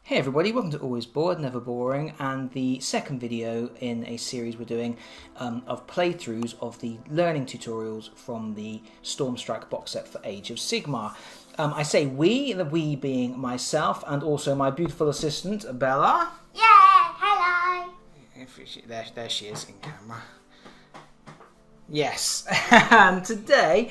Hey everybody, welcome to Always Bored, Never Boring, and the second video in a series we're doing of playthroughs of the learning tutorials from the Stormstrike box set for Age of Sigmar. I say we, the we being myself and also my beautiful assistant, Bella. Yeah, hello. There she is in camera. Yes, and today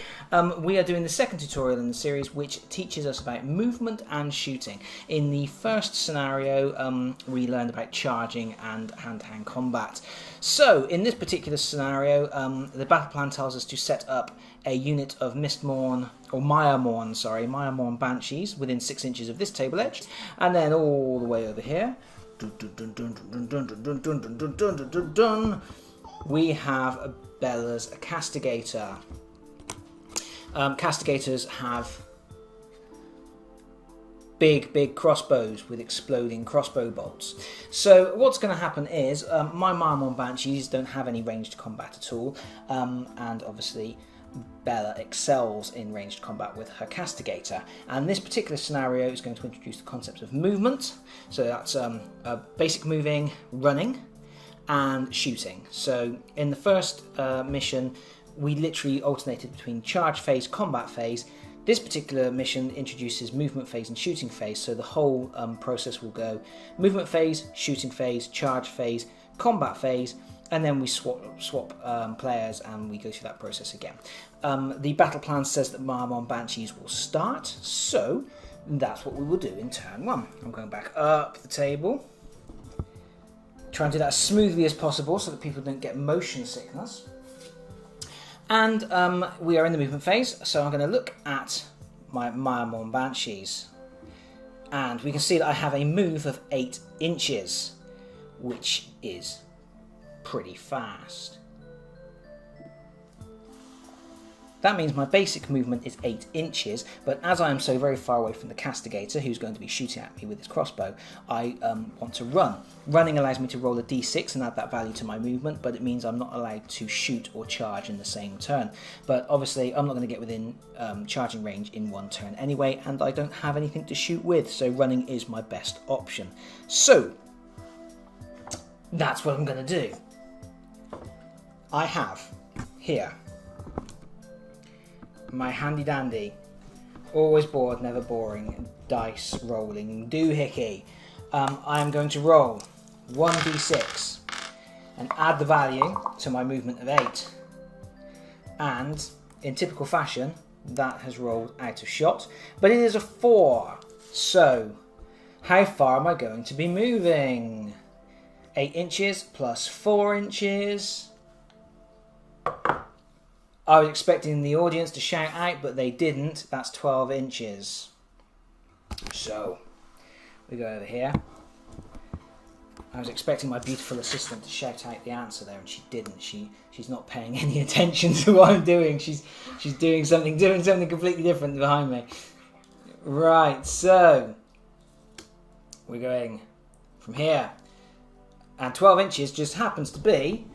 we are doing the second tutorial in the series which teaches us about movement and shooting. In the first scenario we learned about charging and hand-to-hand combat. So in this particular scenario the battle plan tells us to set up a unit of Mistmorn, or Miremorn banshees within 6 inches of this table edge, and then all the way over here we have Bella's castigator. Castigators have big crossbows with exploding crossbow bolts. So what's going to happen is my Miremorn banshees don't have any ranged combat at all, and obviously Bella excels in ranged combat with her castigator, and this particular scenario is going to introduce the concept of movement. So that's basic moving, running and shooting. So in the first mission we literally alternated between charge phase, combat phase. This particular mission introduces movement phase and shooting phase, so the whole process will go movement phase, shooting phase, charge phase, combat phase, and then we swap players and we go through that process again. The battle plan says that Miremorn banshees will start, so that's what we will do in turn 1. I'm going back up the table. Try and do that as smoothly as possible so that people don't get motion sickness. And we are in the movement phase, so I'm going to look at my Miremorn banshees. And we can see that I have a move of 8 inches, which is pretty fast. That means my basic movement is 8 inches, but as I am so very far away from the castigator, who's going to be shooting at me with his crossbow, I want to run. Running allows me to roll a d6 and add that value to my movement, but it means I'm not allowed to shoot or charge in the same turn. But obviously I'm not going to get within charging range in one turn anyway, and I don't have anything to shoot with, so running is my best option. So that's what I'm going to do. I have here my handy dandy, always bored, never boring, dice rolling doohickey. I am going to roll 1d6 and add the value to my movement of 8. And in typical fashion, that has rolled out of shot, but it is a 4. So how far am I going to be moving? 8 inches plus 4 inches. I was expecting the audience to shout out, but they didn't. That's 12 inches. So, we go over here. I was expecting my beautiful assistant to shout out the answer there, and she didn't. She's not paying any attention to what I'm doing. She's doing something completely different behind me. Right, so we're going from here. And 12 inches just happens to be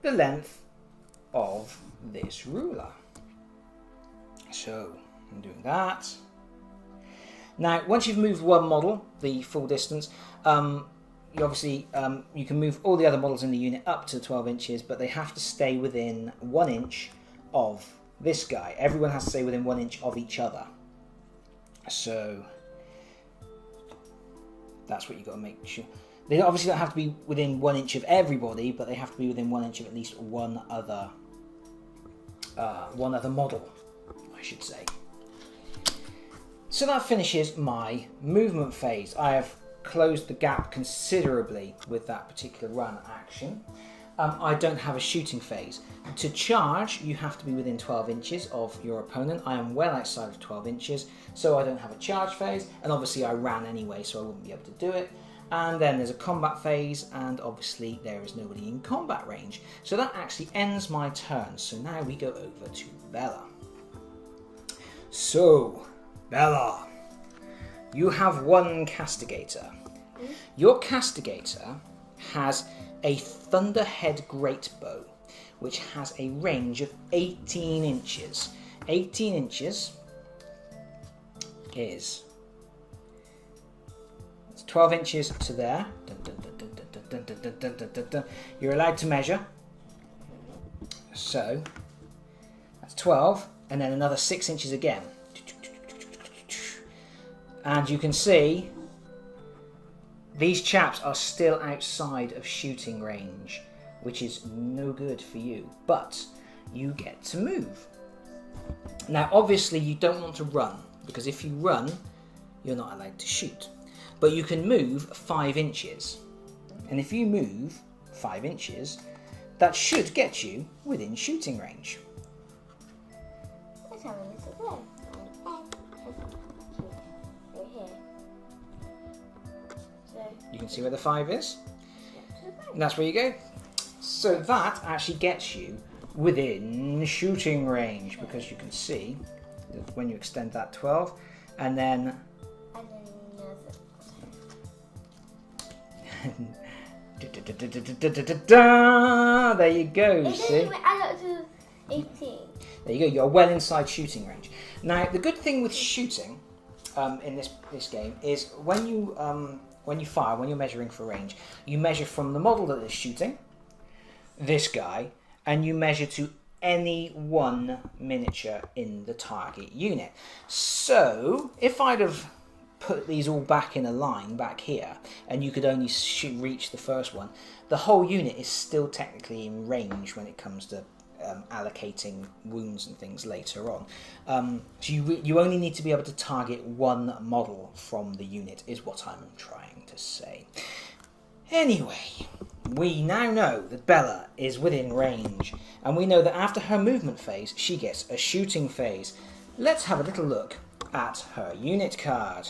the length of this ruler. So I'm doing that. Now once you've moved one model the full distance, you obviously you can move all the other models in the unit up to 12 inches, but they have to stay within 1 inch of this guy. Everyone has to stay within 1 inch of each other. So that's what you've got to make sure. They obviously don't have to be within 1 inch of everybody, but they have to be within 1 inch of at least one other model, I should say. So that finishes my movement phase. I have closed the gap considerably with that particular run action. I don't have a shooting phase. To charge, you have to be within 12 inches of your opponent. I am well outside of 12 inches, so I don't have a charge phase, and obviously I ran anyway, so I wouldn't be able to do it. And then there's a combat phase, and obviously there is nobody in combat range. So that actually ends my turn. So now we go over to Bella. So, Bella, you have one castigator. Your castigator has a Thunderhead Greatbow, which has a range of 18 inches. 18 inches is 12 inches to there. Dun, dun, dun, dun, dun, dun, dun, dun, dun, dun, dun, dun. You're allowed to measure. So that's 12, and then another 6 inches again. And you can see these chaps are still outside of shooting range, which is no good for you, but you get to move. Now, obviously, you don't want to run, because if you run, you're not allowed to shoot. But you can move 5 inches. And if you move 5 inches, that should get you within shooting range. Let's have a little go. Right here. So, You can see where the 5 is. And that's where you go. So that actually gets you within shooting range, because you can see that when you extend that 12, and then there you go, see? I got to 18. There you go, you're well inside shooting range. Now, the good thing with shooting in this game is when you fire, when you're measuring for range, you measure from the model that is shooting, this guy, and you measure to any one miniature in the target unit. So, if I'd have put these all back in a line back here, and you could only reach the first one, the whole unit is still technically in range when it comes to allocating wounds and things later on. So you only need to be able to target one model from the unit, is what I'm trying to say. Anyway, we now know that Bella is within range, and we know that after her movement phase, she gets a shooting phase. Let's have a little look at her unit card.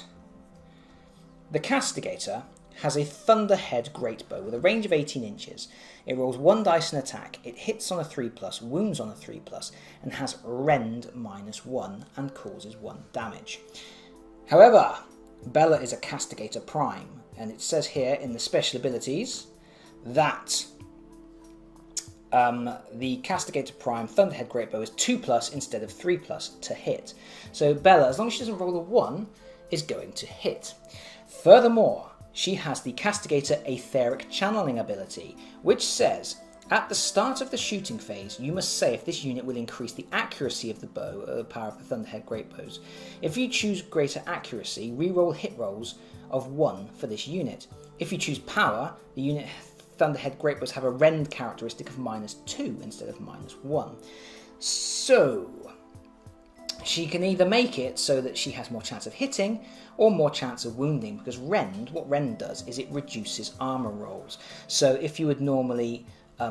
The castigator has a thunderhead greatbow with a range of 18 inches. It rolls 1 dice in attack, it hits on a 3+, wounds on a 3+, and has rend -1 and causes 1 damage. However, Bella is a castigator prime, and it says here in the special abilities that the castigator prime thunderhead greatbow is 2+ instead of 3+ to hit. So Bella, as long as she doesn't roll a 1, is going to hit. Furthermore, she has the castigator etheric channeling ability, which says at the start of the shooting phase, you must say if this unit will increase the accuracy of the bow, the power of the thunderhead greatbows. If you choose greater accuracy, reroll hit rolls of 1 for this unit. If you choose power, the unit thunderhead greatbows have a rend characteristic of -2 instead of -1. So she can either make it so that she has more chance of hitting or more chance of wounding, because what rend does is it reduces armor rolls. So if you would normally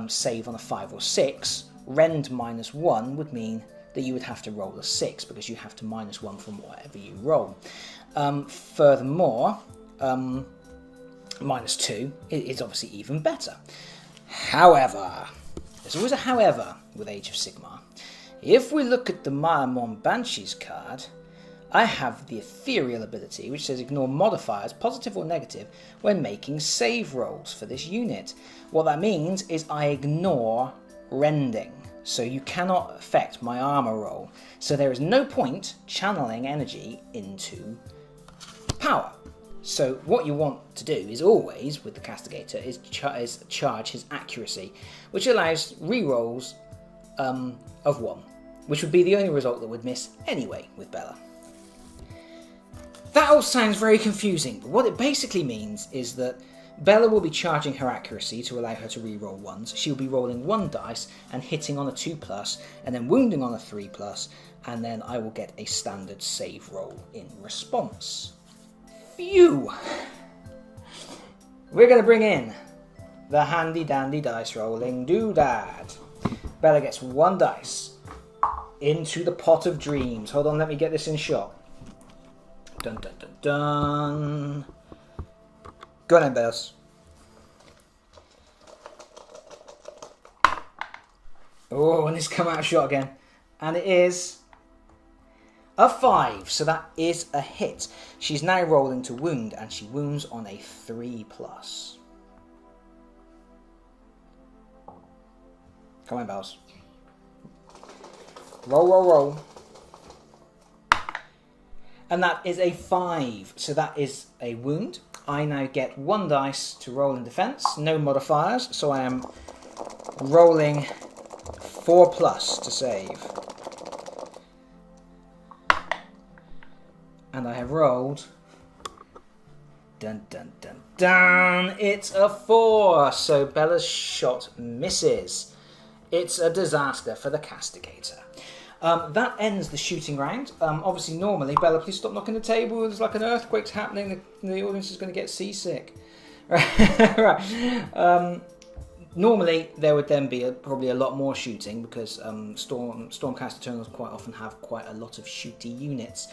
save on a 5 or 6, rend -1 would mean that you would have to roll a 6, because you have to -1 from whatever you roll. Furthermore, -2 is obviously even better. However, there's always a however with Age of Sigmar. If we look at the Maamon Banshees card, I have the ethereal ability, which says ignore modifiers, positive or negative, when making save rolls for this unit. What that means is I ignore rending, so you cannot affect my armor roll. So there is no point channeling energy into power. So what you want to do is always, with the castigator, is charge his accuracy, which allows rerolls of 1, which would be the only result that would miss anyway with Bella. That all sounds very confusing, but what it basically means is that Bella will be charging her accuracy to allow her to reroll 1s. She'll be rolling 1 dice and hitting on a 2+, and then wounding on a 3+, and then I will get a standard save roll in response. Phew! We're going to bring in the handy dandy dice rolling doodad. Bella gets 1 dice into the pot of dreams. Hold on, let me get this in shot. Dun dun dun dun. Go on then, Bells. Oh, and it's come out of shot again. And it is a 5, so that is a hit. She's now rolling to wound, and she wounds on a 3+. Come on, Bells. Roll, roll, roll. And that is a 5, so that is a wound. I now get 1 dice to roll in defense, no modifiers, so I am rolling 4+ to save. And I have rolled... Dun dun dun dun! It's a 4! So Bella's shot misses. It's a disaster for the castigator. That ends the shooting round. Obviously, normally, Bella, please stop knocking the table. There's like an earthquake's happening. The audience is going to get seasick. Right. Normally, there would then be probably a lot more shooting because Stormcast Eternals quite often have quite a lot of shooty units.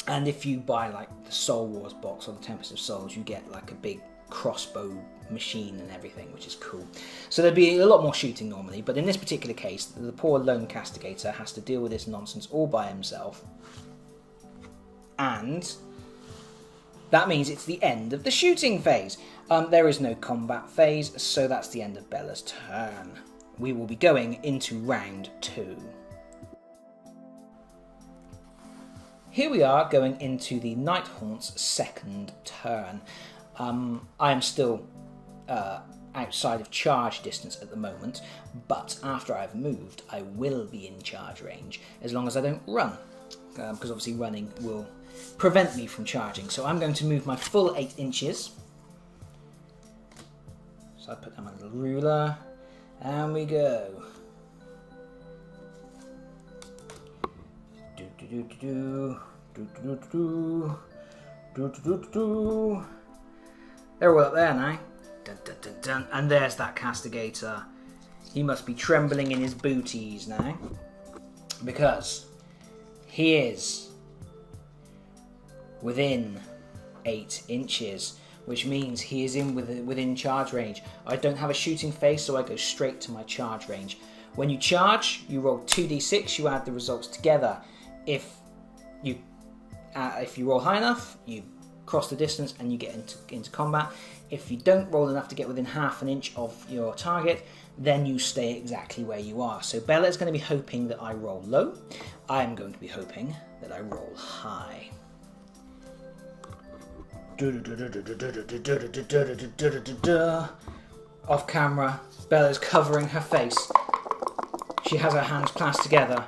And if you buy like the Soul Wars box or the Tempest of Souls, you get like a big crossbow machine and everything, which is cool. So there'd be a lot more shooting normally, but in this particular case, the poor lone castigator has to deal with this nonsense all by himself. And that means it's the end of the shooting phase. There is no combat phase, so that's the end of Bella's turn. We will be going into round 2. Here we are going into the Nighthaunt's second turn. I am still outside of charge distance at the moment, but after I've moved, I will be in charge range as long as I don't run, because obviously running will prevent me from charging. So I'm going to move my full 8 inches. So I put down my little ruler, and we go. They're all up there now. Dun, dun, dun, dun. And there's that castigator. He must be trembling in his booties now, because he is within 8 inches, which means he is within charge range. I don't have a shooting phase, so I go straight to my charge range. When you charge, you roll 2d6, you add the results together. If you roll high enough, you cross the distance and you get into combat. If you don't roll enough to get within half an inch of your target, then you stay exactly where you are. So Bella is going to be hoping that I roll low. I am going to be hoping that I roll high. Off camera, Bella's covering her face. She has her hands clasped together.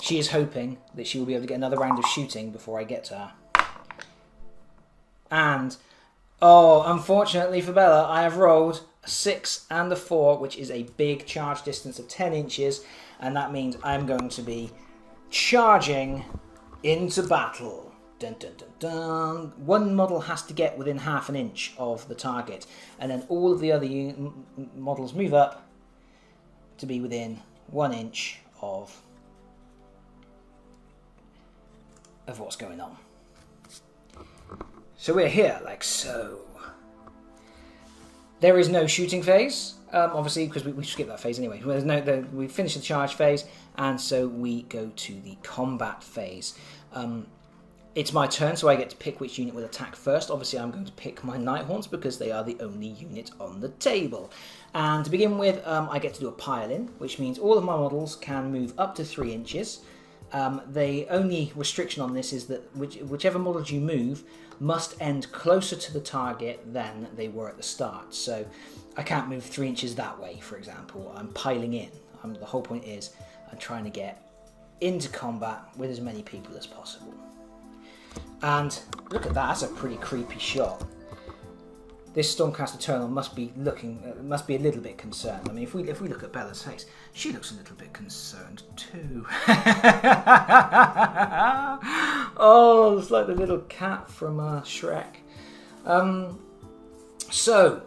She is hoping that she will be able to get another round of shooting before I get to her. And, unfortunately for Bella, I have rolled a 6 and a 4, which is a big charge distance of 10 inches, and that means I'm going to be charging into battle. Dun, dun, dun, dun. One model has to get within half an inch of the target, and then all of the other models move up to be within 1 inch of what's going on. So we're here, like so. There is no shooting phase, obviously, because we skipped that phase anyway. We finished the charge phase, and so we go to the combat phase. It's my turn, so I get to pick which unit will attack first. Obviously, I'm going to pick my Nighthaunts because they are the only unit on the table. And to begin with, I get to do a pile-in, which means all of my models can move up to 3 inches. The only restriction on this is that whichever models you move must end closer to the target than they were at the start. So I can't move 3 inches that way, for example. I'm piling in. The whole point is I'm trying to get into combat with as many people as possible. And look at that, that's a pretty creepy shot. This Stormcast Eternal must be a little bit concerned. I mean, if we look at Bella's face, she looks a little bit concerned too. Oh, it's like the little cat from Shrek. So,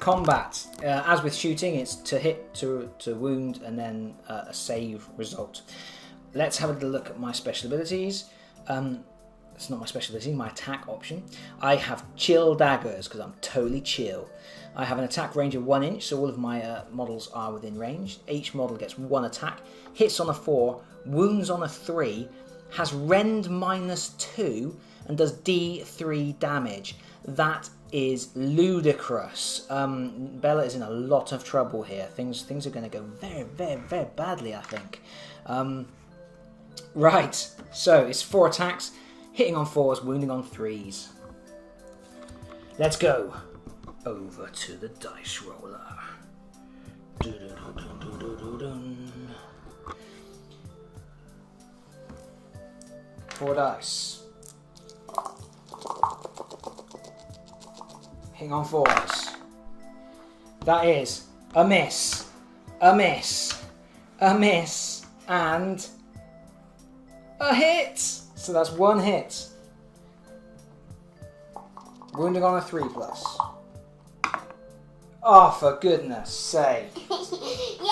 combat. As with shooting, it's to hit, to wound, and then a save result. Let's have a little look at my special abilities. It's not my special ability, my attack option. I have chill daggers because I'm totally chill. I have an attack range of 1 inch, so all of my models are within range. Each model gets 1 attack, hits on a 4, wounds on a 3, has rend -2, and does D3 damage. That is ludicrous. Bella is in a lot of trouble here. Things are going to go very, very, very badly, I think. Right, so it's 4 attacks. Hitting on 4s, wounding on 3s. Let's go over to the dice roller. 4 dice. Hitting on 4s. That is a miss, a miss, a miss, and a hit. So that's 1 hit. Wounding on a 3+. Oh, for goodness sake. Yay!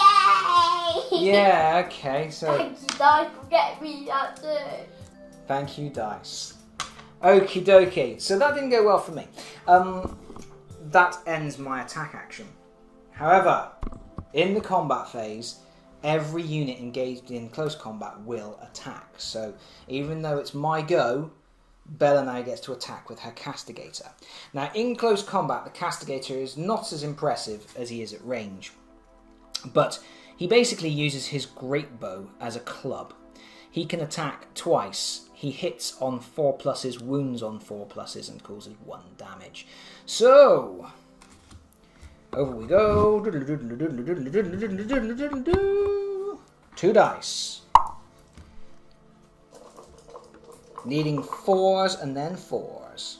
Yeah, okay, so... Thank you, Dice, for getting me that too. Thank you, Dice. Okie dokie. So that didn't go well for me. That ends my attack action. However, in the combat phase, every unit engaged in close combat will attack. So even though it's my go, Bella now gets to attack with her castigator. Now, in close combat, the castigator is not as impressive as he is at range. But he basically uses his great bow as a club. He can attack twice. He hits on 4+, wounds on 4+, and causes 1 damage. So, over we go. 2 dice. Needing 4s and then 4s.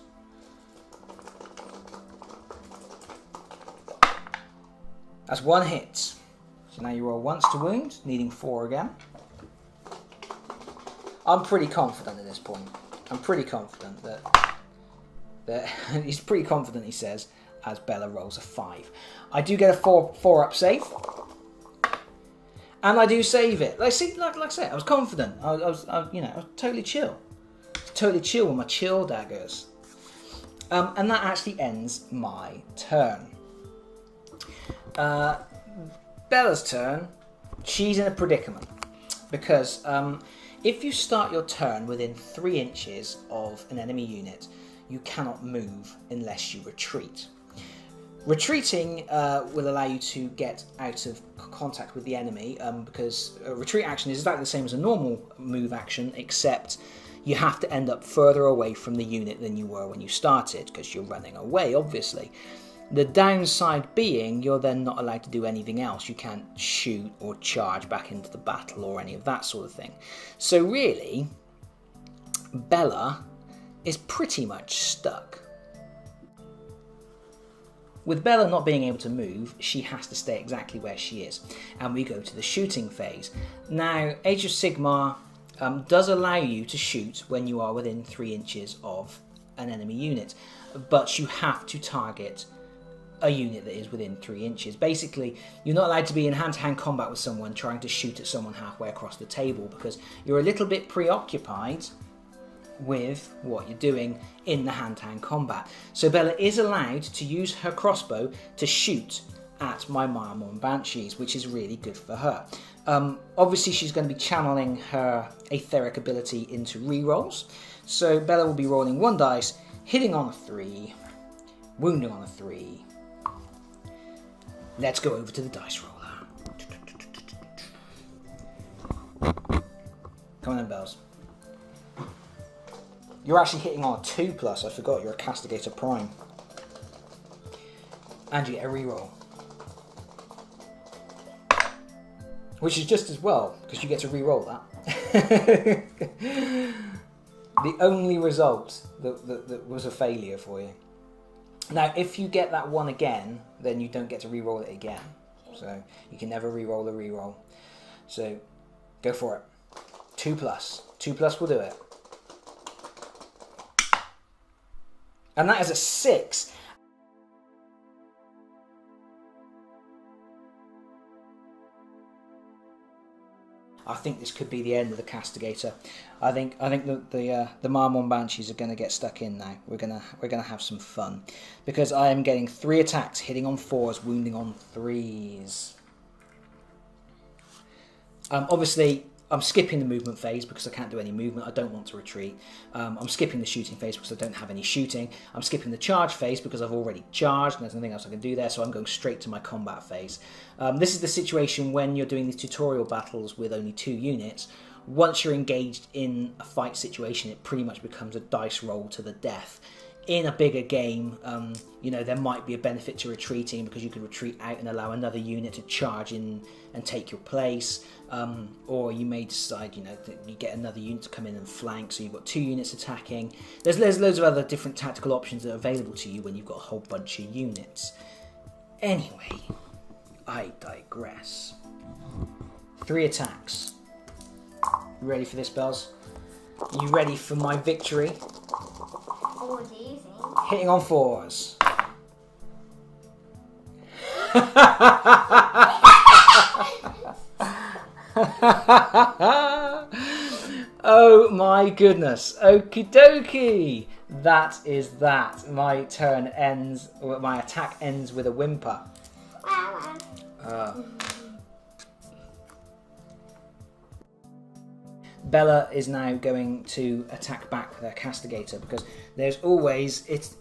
That's 1 hit. So now you roll once to wound, needing 4 again. I'm pretty confident at this point. I'm pretty confident that he's pretty confident, he says, as Bella rolls a 5. I do get a 4-up save. And I do save it. Like I said, I was confident. I was totally chill. Totally chill with my chill daggers. And that actually ends my turn. Bella's turn. She's in a predicament. Because if you start your turn within 3 inches of an enemy unit, you cannot move unless you retreat. Retreating will allow you to get out of contact with the enemy because a retreat action is exactly the same as a normal move action, except you have to end up further away from the unit than you were when you started because you're running away, obviously. The downside being you're then not allowed to do anything else. You can't shoot or charge back into the battle or any of that sort of thing. So really, Bella is pretty much stuck. With Bella not being able to move, she has to stay exactly where she is. And we go to the shooting phase. Now, Age of Sigmar does allow you to shoot when you are within 3 inches of an enemy unit. But you have to target a unit that is within 3 inches. Basically, you're not allowed to be in hand-to-hand combat with someone trying to shoot at someone halfway across the table because you're a little bit preoccupied with what you're doing in the hand-to-hand combat. So Bella is allowed to use her crossbow to shoot at my Marmon Banshees, which is really good for her. Obviously, she's going to be channeling her etheric ability into rerolls. So Bella will be rolling 1 dice, hitting on a 3, wounding on a 3. Let's go over to the dice roller. Come on then, Bells. You're actually hitting on a 2+, I forgot, you're a Castigator Prime. And you get a reroll. Which is just as well, because you get to reroll that. The only result that was a failure for you. Now, if you get that 1 again, then you don't get to reroll it again. So, you can never reroll a reroll. So, go for it. 2+. 2+ will do it. And that is a 6. I think this could be the end of the castigator. I think that the Marmon Banshees are going to get stuck in now. We're gonna have some fun because I am getting 3 attacks, hitting on 4s, wounding on 3s. Obviously, I'm skipping the movement phase because I can't do any movement. I don't want to retreat. I'm skipping the shooting phase because I don't have any shooting. I'm skipping the charge phase because I've already charged and there's nothing else I can do there, so I'm going straight to my combat phase. This is the situation when you're doing these tutorial battles with only 2 units. Once you're engaged in a fight situation, it pretty much becomes a dice roll to the death. in a bigger game, you know, there might be a benefit to retreating because you could retreat out and allow another unit to charge in and take your place. Or you may decide, you know, that you get another unit to come in and flank, so you've got 2 units attacking. There's loads of other different tactical options that are available to you when you've got a whole bunch of units. Anyway, I digress. 3 attacks. Ready for this, Bells? You ready for my victory? Oh, it's easy. Hitting on 4s. Oh my goodness. Okie dokie. That is that. My turn ends, or my attack ends with a whimper. Bella is now going to attack back with her castigator because there's always it's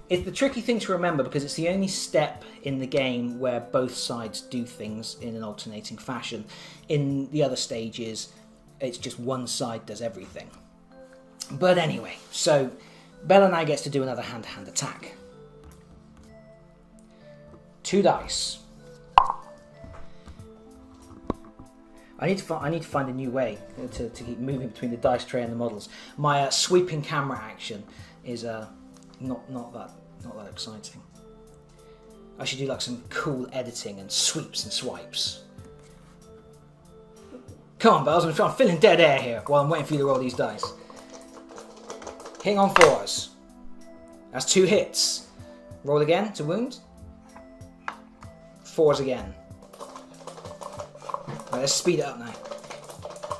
the tricky thing to remember because it's the only step in the game where both sides do things in an alternating fashion. In the other stages, it's just one side does everything. But anyway, so Bella now gets to do another hand-to-hand attack. 2 dice. I need to find a new way to keep moving between the dice tray and the models. My sweeping camera action is not that exciting. I should do like some cool editing and sweeps and swipes. Come on, Bells, I'm filling dead air here while I'm waiting for you to roll these dice. Hitting on 4s. That's 2 hits. Roll again to wound. 4s again. Right, let's speed it up now.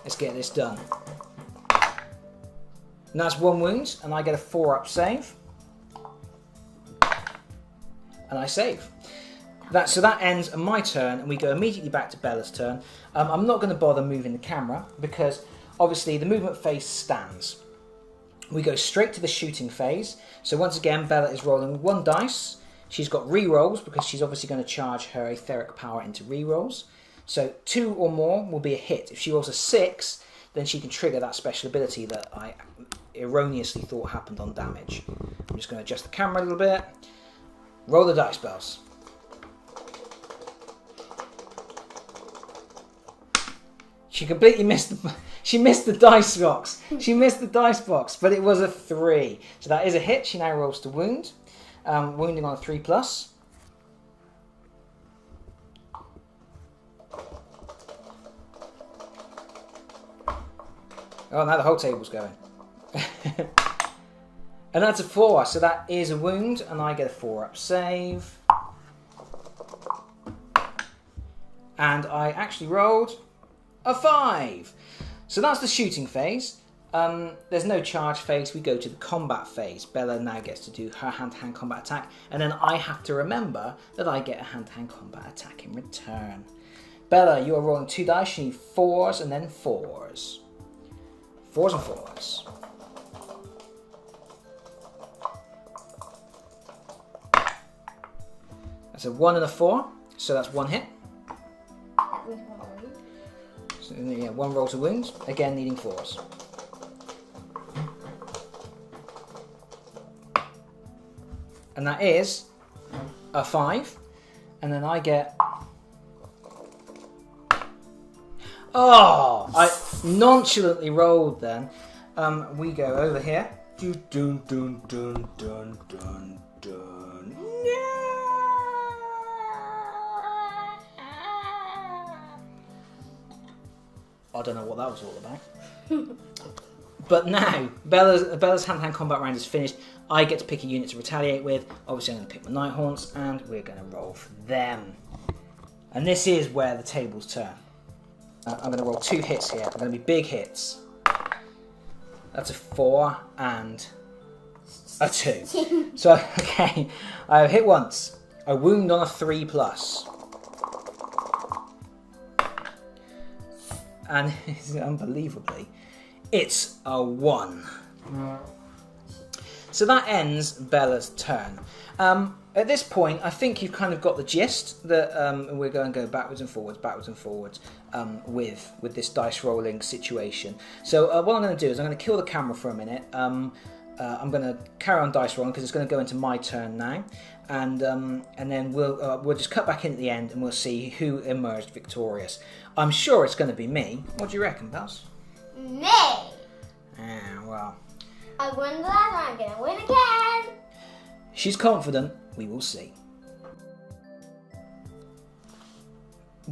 Let's get this done. And that's 1 wound, and I get a 4-up save. And I save. So that ends my turn, and we go immediately back to Bella's turn. I'm not going to bother moving the camera, because obviously the movement phase stands. We go straight to the shooting phase. So once again, Bella is rolling 1 dice. She's got rerolls, because she's obviously going to charge her etheric power into rerolls. So 2 or more will be a hit. If she rolls a 6, then she can trigger that special ability that I erroneously thought happened on damage. I'm just going to adjust the camera a little bit. Roll the dice, Bells. She completely missed the dice box. She missed the dice box, but it was a 3. So that is a hit. She now rolls to wound. Wounding on a 3+. Oh, now the whole table's going. And that's a 4, so that is a wound, and I get a 4-up save. And I actually rolled a 5. So that's the shooting phase. There's no charge phase. We go to the combat phase. Bella now gets to do her hand-to-hand combat attack, and then I have to remember that I get a hand-to-hand combat attack in return. Bella, you are rolling 2 dice. You need 4s and then 4s. 4s and 4s. That's a 1 and a 4, so that's 1 hit. That was 1 wound. So, yeah, 1 roll to wound, again needing 4s. And that is a 5, and then I get... Oh! I nonchalantly rolled then. We go over here. Dun dun dun dun dun dun dun. I don't know what that was all about. But now, Bella's hand-to-hand combat round is finished. I get to pick a unit to retaliate with. Obviously, I'm going to pick my Nighthaunts, and we're going to roll for them. And this is where the tables turn. I'm going to roll 2 hits here. They're going to be big hits. That's a 4 and a 2. So, okay, I have hit once. I wound on a 3+. And unbelievably, it's a 1. So that ends Bella's turn. At this point, I think you've kind of got the gist that we're going to go backwards and forwards with this dice rolling situation. So what I'm going to do is I'm going to kill the camera for a minute. I'm going to carry on dice rolling because it's going to go into my turn now, and then we'll just cut back in at the end and we'll see who emerged victorious. I'm sure it's going to be me. What do you reckon, Bells? Me. Ah, well. I won the last one. I'm going to win again. She's confident. We will see.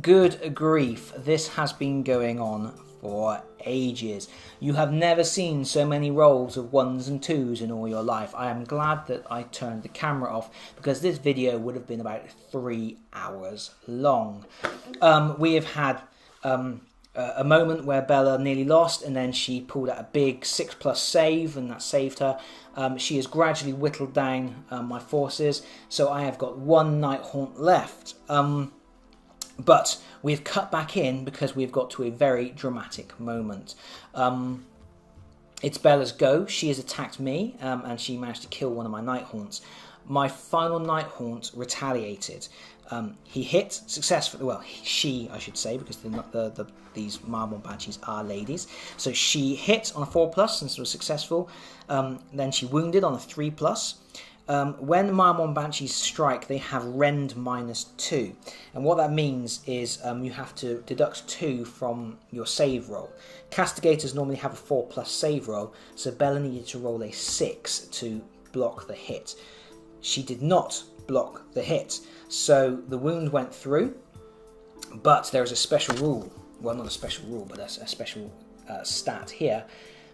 Good grief, this has been going on for ages. You have never seen so many rolls of 1s and 2s in all your life. I am glad that I turned the camera off because this video would have been about 3 hours long. We have had a moment where Bella nearly lost and then she pulled out a big 6+ save and that saved her. She has gradually whittled down my forces, so I have got 1 Nighthaunt left. But we've cut back in because we've got to a very dramatic moment. It's Bella's go. She has attacked me and she managed to kill one of my Nighthaunts. My final Nighthaunt retaliated. He hit successfully. Well, she, I should say, because these Marmor Banshees are ladies. So she hit on a 4+ and was successful. Then she wounded on a 3+. When Marmor Banshees strike, they have rend -2. And what that means is you have to deduct 2 from your save roll. Castigators normally have a 4+ save roll, so Bella needed to roll a 6 to block the hit. She did not block the hit, so the wound went through, but there is a special rule. Well, not a special rule, but a special stat here.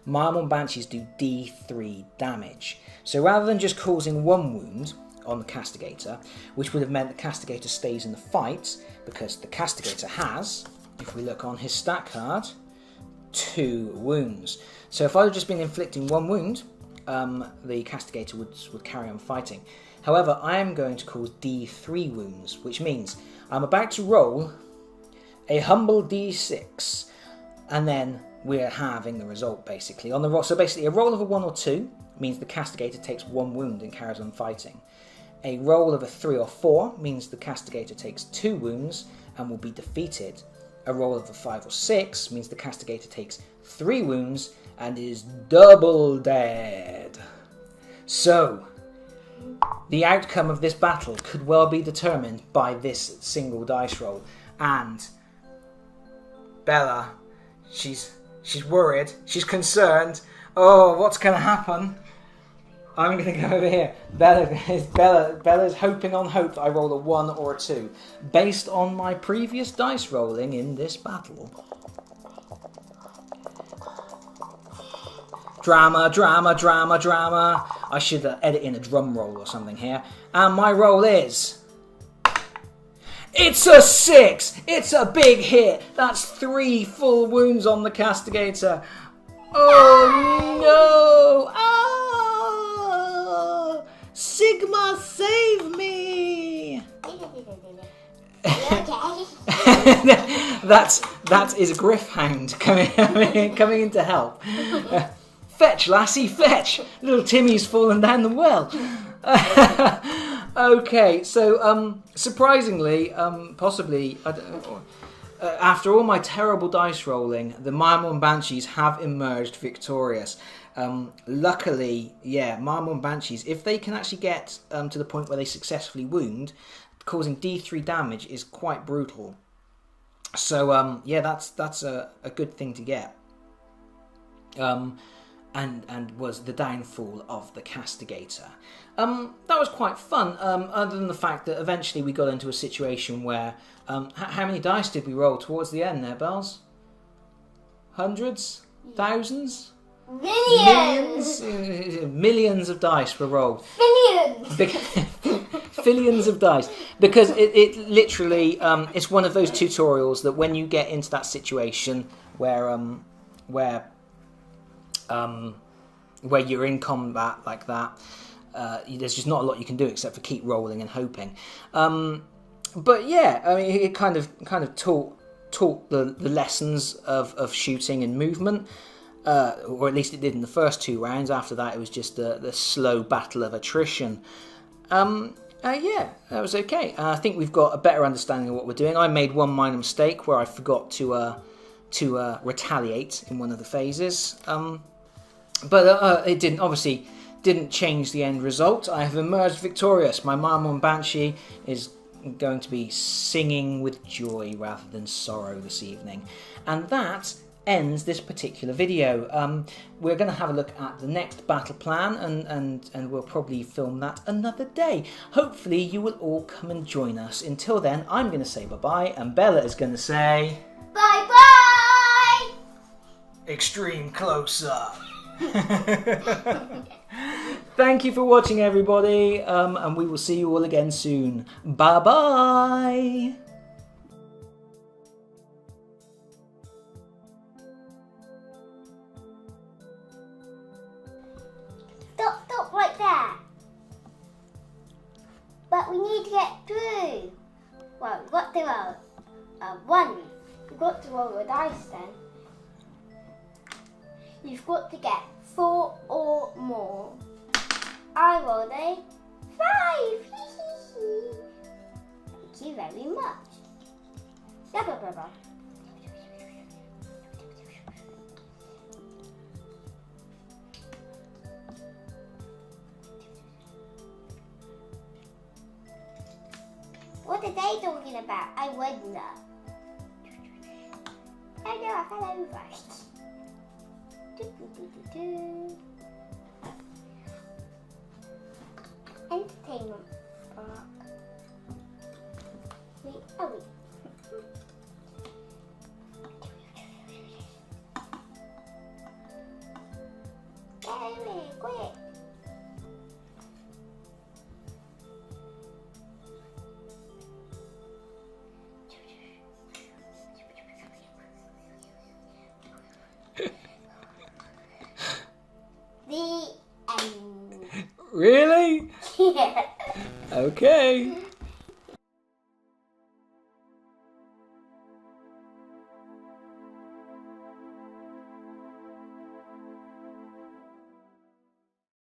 Marmor Banshees do D3 damage. So rather than just causing 1 wound on the castigator, which would have meant the castigator stays in the fight, because the castigator has, if we look on his stat card, 2 wounds. So if I had just been inflicting 1 wound, the castigator would carry on fighting. However, I am going to cause D3 wounds, which means I'm about to roll a humble D6, and then we're having the result basically on the roll. So basically, a roll of a 1 or 2 means the castigator takes 1 wound and carries on fighting. A roll of a 3 or 4 means the castigator takes 2 wounds and will be defeated. A roll of a 5 or 6 means the castigator takes 3 wounds and is double dead. So the outcome of this battle could well be determined by this single dice roll. And Bella, she's worried, she's concerned. Oh, what's going to happen? I'm going to go over here. Bella's hoping on hope that I roll a 1 or a 2, based on my previous dice rolling in this battle. Drama, drama, drama, drama. I should edit in a drum roll or something here. And my roll is... It's a 6! It's a big hit! That's 3 full wounds on the castigator. Oh no! Ah! Sigmar, save me! that is a Griffhound coming in to help. Fetch, lassie, fetch! Little Timmy's fallen down the well. Okay, so surprisingly, possibly, after all my terrible dice rolling, the Marmor Banshees have emerged victorious. Luckily, yeah, Marmor Banshees, if they can actually get to the point where they successfully wound, causing D3 damage is quite brutal. So yeah, that's a good thing to get. And was the downfall of the castigator. That was quite fun, other than the fact that eventually we got into a situation where... how many dice did we roll towards the end there, Bells? Hundreds? Thousands? Millions! Millions of dice were rolled. Billions! Billions of dice. Because it literally... it's one of those tutorials that when you get into that situation where you're in combat like that, there's just not a lot you can do except for keep rolling and hoping. But yeah, I mean, it kind of taught the lessons of shooting and movement, or at least it did in the first 2 rounds. After that, it was just the slow battle of attrition. Yeah, that was okay. I think we've got a better understanding of what we're doing. I made one minor mistake where I forgot to retaliate in one of the phases. But it didn't. Obviously, didn't change the end result. I have emerged victorious. My mum on Banshee is going to be singing with joy rather than sorrow this evening. And that ends this particular video. We're going to have a look at the next battle plan, and we'll probably film that another day. Hopefully you will all come and join us. Until then, I'm going to say bye-bye, and Bella is going to say... Bye-bye! Extreme close-up. Thank you for watching, everybody, and we will see you all again soon. Bye-bye! Stop right there. But we need to get through. Well, we've got to roll one. We've got to roll a dice then. You've got to get 4 or more. I rolled a 5. Thank you very much. Blah, blah, blah, blah. What are they talking about? I wonder. Oh no, I fell over. Entertainment park. Wait, oh wait. Get away, quick. The end. Really? Yeah. Okay.